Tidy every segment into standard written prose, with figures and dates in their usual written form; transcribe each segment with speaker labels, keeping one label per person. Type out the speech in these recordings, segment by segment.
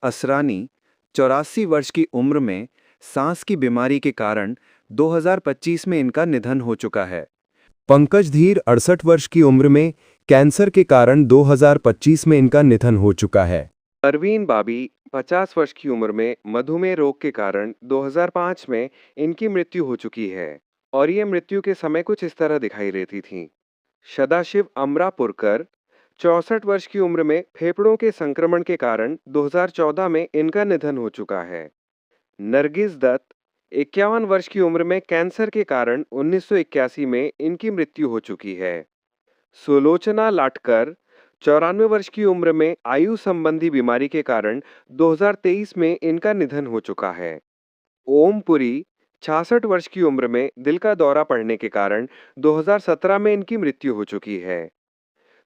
Speaker 1: असरानी 84 वर्ष की उम्र में सांस की बीमारी के कारण 2025 में इनका निधन हो चुका है। पंकज धीर 68 वर्ष की उम्र में कैंसर के कारण 2025 में इनका निधन हो चुका है।
Speaker 2: परवीन बाबी 50 वर्ष की उम्र में मधुमेह रोग के कारण 2005 में इनकी मृत्यु हो चुकी है और ये मृत्यु के समय कुछ इस तरह दिखाई देती थी। सदाशिव अमरापुरकर 64 वर्ष की उम्र में फेफड़ों के संक्रमण के कारण 2014 में इनका निधन हो चुका है। नरगिस दत्त 51 वर्ष की उम्र में कैंसर के कारण 1981 में इनकी मृत्यु हो चुकी है। सुलोचना लाटकर 94 वर्ष की उम्र में आयु संबंधी बीमारी के कारण 2023 में इनका निधन हो चुका है। ओम पुरी 66 वर्ष की उम्र में दिल का दौरा पड़ने के कारण 2017 में इनकी मृत्यु हो चुकी है।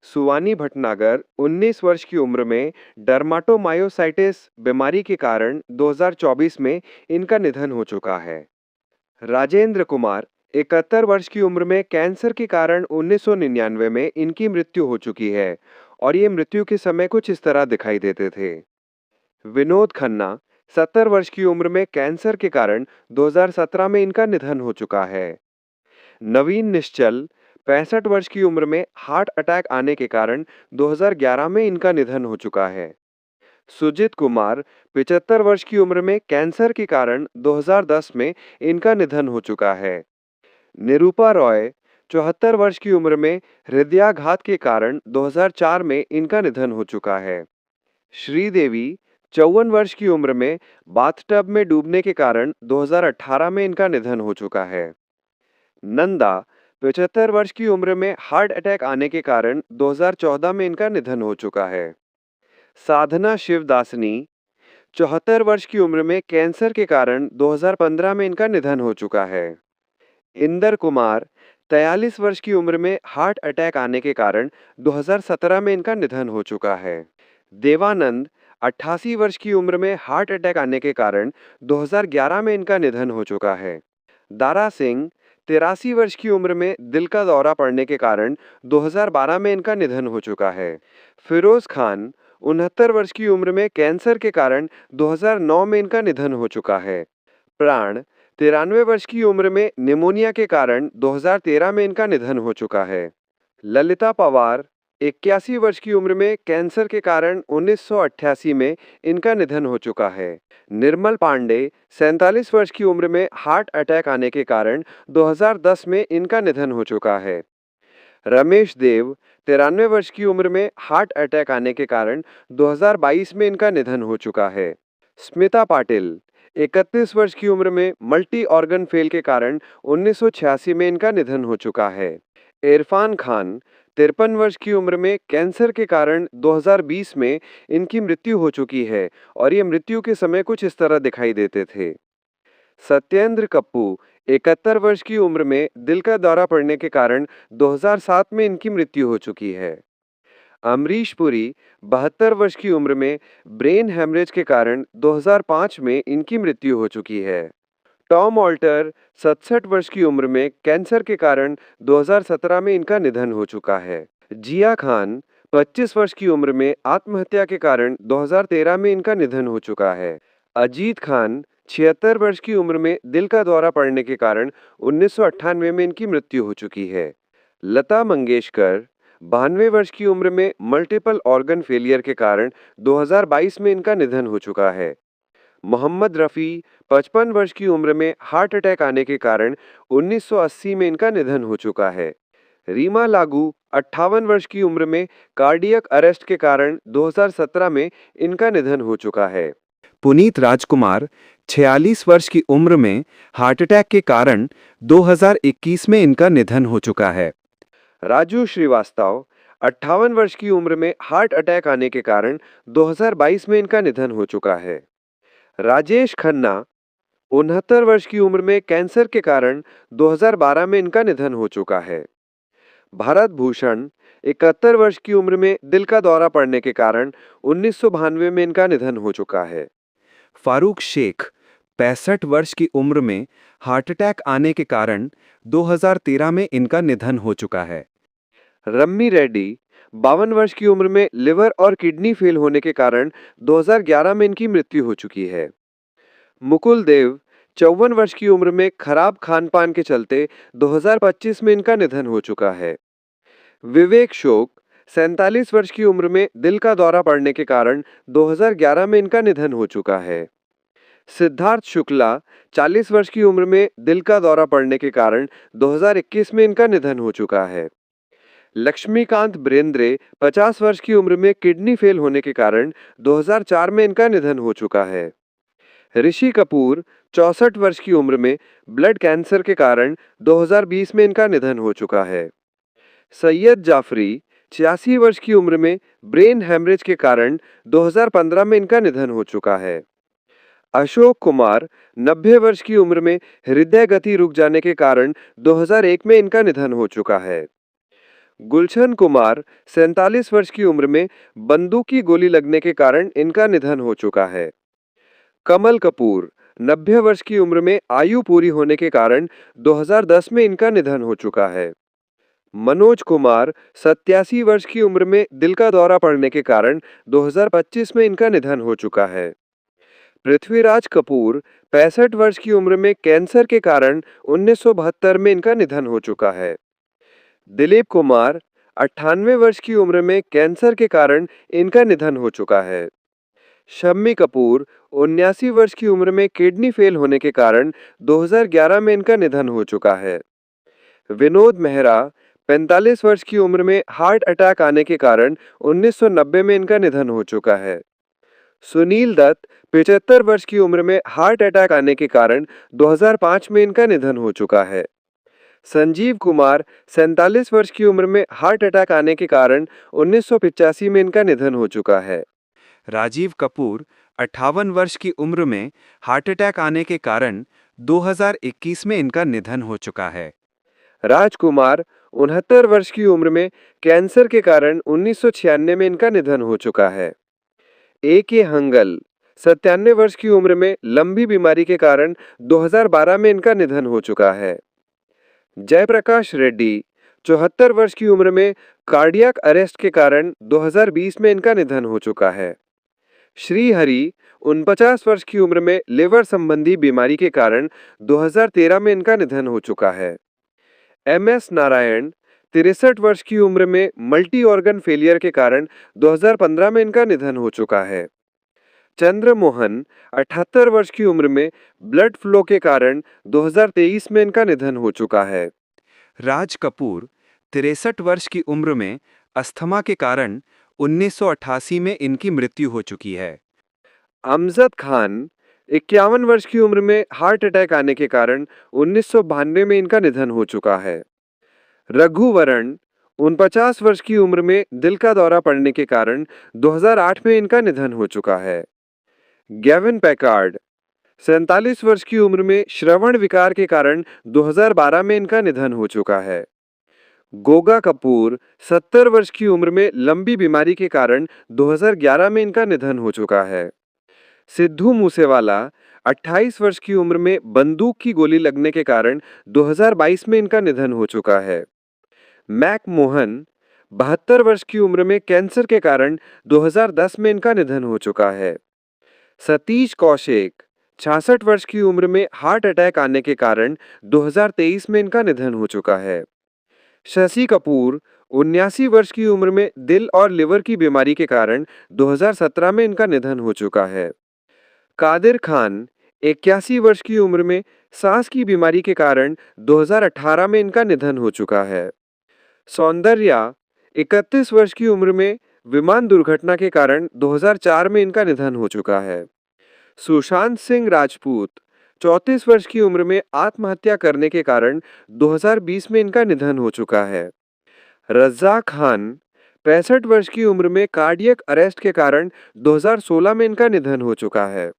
Speaker 2: सुवानी भटनागर 19 वर्ष की उम्र में डर्माटोमायोसाइटिस बीमारी के कारण 2024 में इनका निधन हो चुका है। राजेंद्र कुमार 71 वर्ष की उम्र में कैंसर के कारण 1999 में इनकी मृत्यु हो चुकी है और ये मृत्यु के समय कुछ इस तरह दिखाई देते थे। विनोद खन्ना 70 वर्ष की उम्र में कैंसर के कारण 2017 में इनका निधन हो चुका है। नवीन निश्चल 65 वर्ष की उम्र में हार्ट अटैक आने के कारण 2011 में इनका निधन हो चुका है। सुजित कुमार 75 वर्ष की उम्र में कैंसर के कारण 2010 में इनका निधन हो चुका है। निरूपा रॉय 74 वर्ष की उम्र में हृदयाघात के कारण 2004 में इनका निधन हो चुका है। श्रीदेवी 54 वर्ष की उम्र में बाथटब में डूबने के कारण 2018 में इनका निधन हो चुका है। नंदा 75 वर्ष की उम्र में हार्ट अटैक आने के कारण 2014 में इनका निधन हो चुका है। साधना शिवदासनी 74 वर्ष की उम्र में कैंसर के कारण 2015 में इनका निधन हो चुका है। इंदर कुमार 43 वर्ष की उम्र में हार्ट अटैक आने के कारण 2017 में इनका निधन हो चुका है। देवानंद 88 वर्ष की उम्र में हार्ट अटैक आने के कारण 2011 में इनका निधन हो चुका है। दारा सिंह 83 वर्ष की उम्र में दिल का दौरा पड़ने के कारण 2012 में इनका निधन हो चुका है। फिरोज खान 69 वर्ष की उम्र में कैंसर के कारण 2009 में इनका निधन हो चुका है। प्राण 93 वर्ष की उम्र में निमोनिया के कारण 2013 में इनका निधन हो चुका है। ललिता पवार 81 वर्ष की उम्र में कैंसर के कारण 1988 में इनका निधन हो चुका है। निर्मल पांडे 47 वर्ष की उम्र में हार्ट अटैक आने के कारण 2010 में इनका निधन हो चुका है। रमेश देव 93 वर्ष की उम्र में हार्ट अटैक आने के कारण 2022 में इनका निधन हो चुका है। स्मिता पाटिल 31 वर्ष की उम्र में मल्टी ऑर्गन फेल के कारण 1986 में इनका निधन हो चुका है। इरफान खान 53 वर्ष की उम्र में कैंसर के कारण 2020 में इनकी मृत्यु हो चुकी है और ये मृत्यु के समय कुछ इस तरह दिखाई देते थे। सत्येंद्र कप्पू 71 वर्ष की उम्र में दिल का दौरा पड़ने के कारण 2007 में इनकी मृत्यु हो चुकी है। अमरीश पुरी 72 वर्ष की उम्र में ब्रेन हेमरेज के कारण 2005 में इनकी मृत्यु हो चुकी है। टॉम ऑल्टर 67 वर्ष की उम्र में कैंसर के कारण 2017 में इनका निधन हो चुका है। जिया खान 25 वर्ष की उम्र में आत्महत्या के कारण 2013 में इनका निधन हो चुका है। अजीत खान 76 वर्ष की उम्र में दिल का दौरा पड़ने के कारण 1998 में इनकी मृत्यु हो चुकी है। लता मंगेशकर 92 वर्ष की उम्र में मल्टीपल ऑर्गन फेलियर के कारण 2022 में इनका निधन हो चुका है। मोहम्मद रफ़ी 55 वर्ष की उम्र में हार्ट अटैक आने के कारण 1980 में इनका निधन हो चुका है। रीमा लागू 58 वर्ष की उम्र में कार्डियक अरेस्ट के कारण 2017 में इनका निधन हो चुका है।
Speaker 1: पुनीत राजकुमार 46 वर्ष की उम्र में हार्ट अटैक के कारण 2021 में इनका निधन हो चुका है।
Speaker 2: राजू श्रीवास्तव 58 वर्ष की उम्र में हार्ट अटैक आने के कारण 2022 में इनका निधन हो चुका है। राजेश खन्ना 69 वर्ष की उम्र में कैंसर के कारण 2012 में इनका निधन हो चुका है। भारत भूषण 71 वर्ष की उम्र में दिल का दौरा पड़ने के कारण 1992 में इनका निधन हो चुका है।
Speaker 1: फारूक शेख 65 वर्ष की उम्र में हार्ट अटैक आने के कारण 2013 में इनका निधन हो चुका है।
Speaker 2: रम्मी रेड्डी 52 वर्ष की उम्र में लिवर और किडनी फेल होने के कारण 2011 में इनकी मृत्यु हो चुकी है। मुकुल देव 54 वर्ष की उम्र में खराब खान-पान के चलते 2025 में इनका निधन हो चुका है। विवेक शोक 47 वर्ष की उम्र में दिल का दौरा पड़ने के कारण 2011 में इनका निधन हो चुका है। सिद्धार्थ शुक्ला 40 वर्ष की उम्र में दिल का दौरा पड़ने के कारण 2021 में इनका निधन हो चुका है। लक्ष्मीकांत बेंद्रे 50 वर्ष की उम्र में किडनी फेल होने के कारण 2004 में इनका निधन हो चुका है। ऋषि कपूर 64 वर्ष की उम्र में ब्लड कैंसर के कारण 2020 में इनका निधन हो चुका है। सैयद जाफरी 86 वर्ष की उम्र में ब्रेन हैमरेज के कारण 2015 में इनका निधन हो चुका है। अशोक कुमार 90 वर्ष की उम्र में हृदय गति रुक जाने के कारण 2001 में इनका निधन हो चुका है। गुलशन कुमार 47 वर्ष की उम्र में बंदूक की गोली लगने के कारण इनका निधन हो चुका है। कमल कपूर 90 वर्ष की उम्र में आयु पूरी होने के कारण 2010 में इनका निधन हो चुका है। मनोज कुमार 87 वर्ष की उम्र में दिल का दौरा पड़ने के कारण 2025 में इनका निधन हो चुका है। पृथ्वीराज कपूर 65 वर्ष की उम्र में कैंसर के कारण 1972 में इनका निधन हो चुका है। दिलीप कुमार 98 वर्ष की उम्र में कैंसर के कारण इनका निधन हो चुका है। शम्मी कपूर 79 वर्ष की उम्र में किडनी फेल होने के कारण 2011 में इनका निधन हो चुका है। विनोद मेहरा 45 वर्ष की उम्र में हार्ट अटैक आने के कारण 1990 में इनका निधन हो चुका है। सुनील दत्त 75 वर्ष की उम्र में हार्ट अटैक आने के कारण 2005 में इनका निधन हो चुका है। संजीव कुमार 47 वर्ष की उम्र में हार्ट अटैक आने के कारण 1985 में इनका निधन हो चुका है।
Speaker 1: राजीव कपूर 58 वर्ष की उम्र में हार्ट अटैक आने के कारण 2021 में इनका निधन हो चुका है।
Speaker 2: राजकुमार 69 वर्ष की उम्र में कैंसर के कारण 1996 में इनका निधन हो चुका है। A.K. हंगल 97 वर्ष की उम्र में लंबी बीमारी के कारण 2012 में इनका निधन हो चुका है। जयप्रकाश रेड्डी 74 वर्ष की उम्र में कार्डियक अरेस्ट के कारण 2020 में इनका निधन हो चुका है। श्री हरि 49 वर्ष की उम्र में लिवर संबंधी बीमारी के कारण 2013 में इनका निधन हो चुका है। MS नारायण 63 वर्ष की उम्र में मल्टी ऑर्गन फेलियर के कारण 2015 में इनका निधन हो चुका है। चंद्रमोहन 78 वर्ष की उम्र में ब्लड फ्लो के कारण 2023 में इनका निधन हो चुका है।
Speaker 1: राज कपूर 63 वर्ष की उम्र में अस्थमा के कारण 1988 में इनकी मृत्यु हो चुकी है।
Speaker 2: अमजद खान 51 वर्ष की उम्र में हार्ट अटैक आने के कारण 1992 में इनका निधन हो चुका है। रघुवरण 49 वर्ष की उम्र में दिल का दौरा पड़ने के कारण 2008 में इनका निधन हो चुका है। गेविन पैकार्ड 47 वर्ष की उम्र में श्रवण विकार के कारण 2012 में इनका निधन हो चुका है। गोगा कपूर 70 वर्ष की उम्र में लंबी बीमारी के कारण 2011 में इनका निधन हो चुका है। सिद्धू मूसेवाला 28 वर्ष की उम्र में बंदूक की गोली लगने के कारण 2022 में इनका निधन हो चुका है। मैक मोहन 72 वर्ष की उम्र में कैंसर के कारण 2010 में इनका निधन हो चुका है। सतीश कौशिक 66 वर्ष की उम्र में हार्ट अटैक आने के कारण 2023 में इनका निधन हो चुका है। शशि कपूर 79 वर्ष की उम्र में दिल और लिवर की बीमारी के कारण 2017 में इनका निधन हो चुका है। कादिर खान 81 वर्ष की उम्र में सांस की बीमारी के कारण 2018 में इनका निधन हो चुका है। सौंदर्या 31 वर्ष की उम्र में विमान दुर्घटना के कारण 2004 में इनका निधन हो चुका है। सुशांत सिंह राजपूत 34 वर्ष की उम्र में आत्महत्या करने के कारण 2020 में इनका निधन हो चुका है। रज़ाक खान 65 वर्ष की उम्र में कार्डियक अरेस्ट के कारण 2016 में इनका निधन हो चुका है।